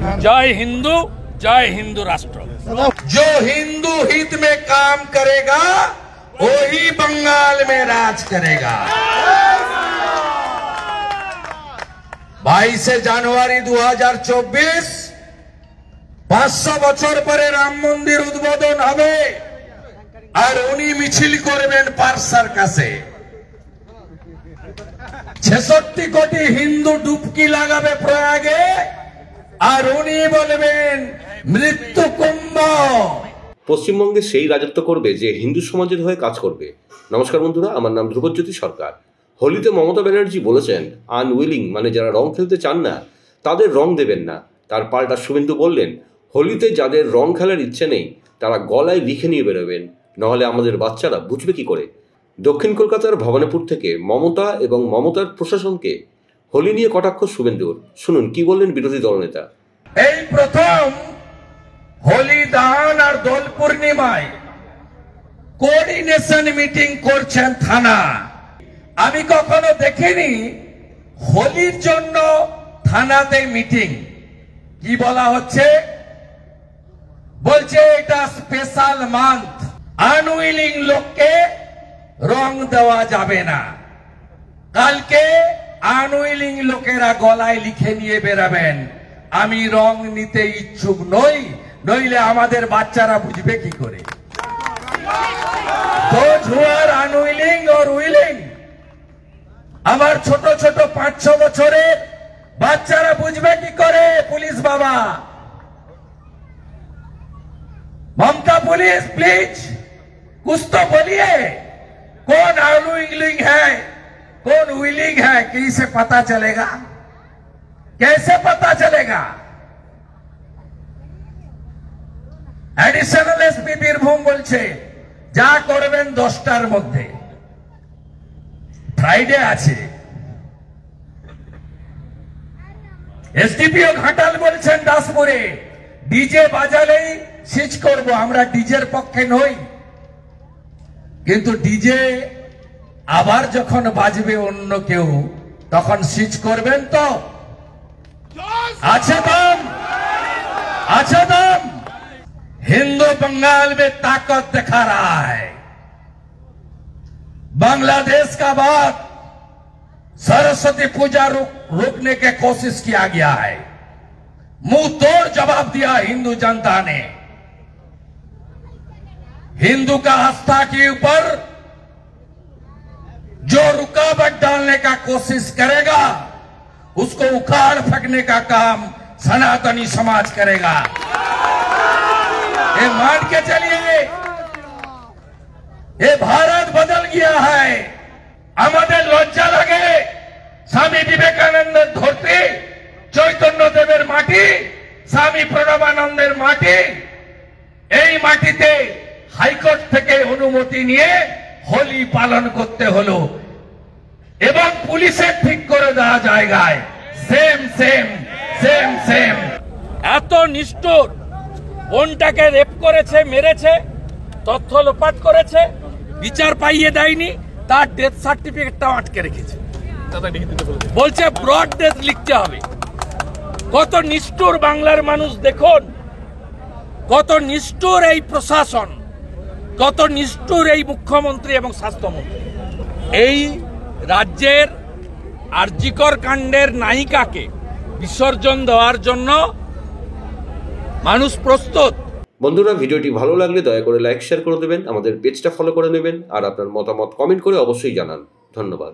जय हिंदू राष्ट्र। जो हिंदू हित में काम करेगा वही बंगाल में राज करेगा। 22 জানুয়ারি 2024 500 বছর পরে রাম মন্দির উদ্বোধন হবে আর উনি মিছিল করবেন পার্সার কাছে। 66 কোটি হিন্দু ডুবকি লাগাবে প্রয়াগে আর উনি বলবেন মৃত্যু কুম্ভ। পশ্চিমবঙ্গে সেই রাজত্ব করবে যে হিন্দু সমাজের হয়ে কাজ করবে। নমস্কার বন্ধুরা, আমার নাম ধ্রুবজ্যোতি সরকার। হোলিতে মমতা ব্যানার্জি বলেছেন আনউইলিং মানে যারা রং খেলতে চান না তাদের রং দেবেন না। তার পাল্টা শুভেন্দু বললেন হোলিতে যাদের রং খেলার ইচ্ছে নেই তারা গলায় লিখে নিয়ে বেরোবেন, নাহলে আমাদের বাচ্চারা বুঝবে কি করে। দক্ষিণ কলকাতার ভবানীপুর থেকে মমতা এবং মমতার প্রশাসনকে হোলি নিয়ে কটাক্ষ শুভেন্দুর। শুনুন কি বললেন বিরোধী দলনেতা। এই প্রথম হোলি দাহন আর দোল পূর্ণিমায় কোঅর্ডিনেশন মিটিং করছেন থানা। আমি কখনো দেখিনি হোলির জন্য থানাতে মিটিং। কি বলা হচ্ছে? বলছে এটা স্পেশাল মান্থ, আনউইলিং লোককে রং দেওয়া যাবে না। কালকে আনউইলিং লোকেরা গলায় লিখে নিয়ে বেরাবেন আমি রং নিতে ইচ্ছুক নই, নইলে আমাদের বাচ্চারা বুঝবে কি করে। Those who are unwilling or willing, আমার ছোট ছোট 5-6 বছরের বাচ্চারা বুঝবে কি করে? পুলিশ বাবা, ममता पुलिस प्लीज कुछ तो बोलिए, कौन अनविलिंग है कौन विलिंग है, कैसे पता चलेगा? कैसे पता चलेगा? एडिशनल एसपी বীরভূম বলছে যা করবেন 10টার মধ্যে। ফ্রাইডে আছে। এসডিপিও ঘাটাল বলছেন দাসপুরে ডিজে বাজালেই সিজ করব। আমরা ডিজের পক্ষে নই, কিন্তু ডিজে আবার যখন বাজবে অন্য কেউ তখন সিজ করবেন তো? আছে দম, আছে दम। हिंदू बंगाल में ताकत दिखा रहा है। बांग्लादेश का बाद सरस्वती पूजा रोकने की कोशिश किया गया है। मुंह तोड़ जवाब दिया हिंदू जनता ने। हिंदू का आस्था के ऊपर जो रुकावट डालने का कोशिश करेगा उसको उखाड़ फेंकने का काम सनातनी समाज करेगा। ये मान के चलिए, ये भारत बदल गया है। আমাদের লজ্জা লাগে স্বামী বিবেকানন্দের ধরতে, চৈতন্য দেবের মাটি, স্বামী প্রণবানন্দের মাটি, এই মাটিতে হাইকোর্ট থেকে অনুমতি নিয়ে হোলি পালন করতে হলো এবং পুলিশের ঠিক করে দেওয়া জায়গায় সেম সেম সেম সেম। এত নিষ্ঠুর, বোনটাকে রেপ করেছে, মেরেছে, তথ্য লোপাট করেছে, বিচার পাইয়ে দেয়নি, তার ডেথ সার্টিফিকেটটাও আটকে রেখেছে। বলছে ব্রড ডেথ লিখতে হবে। কত নিষ্ঠুর বাংলার মানুষ দেখুন, কত নিষ্ঠুর এই প্রশাসন, কত নিষ্ঠুর এই মুখ্যমন্ত্রী এবং স্বাস্থ্যমন্ত্রী। এই রাজ্যের আরজিকর কাণ্ডের নায়িকাকে বিসর্জন দেওয়ার জন্য মানুষ প্রস্তুত। বন্ধুরা, ভিডিওটি ভালো লাগলে দয়া করে লাইক শেয়ার করে দেবেন, আমাদের পেজটা ফলো করে নেবেন আর আপনার মতামত কমেন্ট করে অবশ্যই জানান। ধন্যবাদ।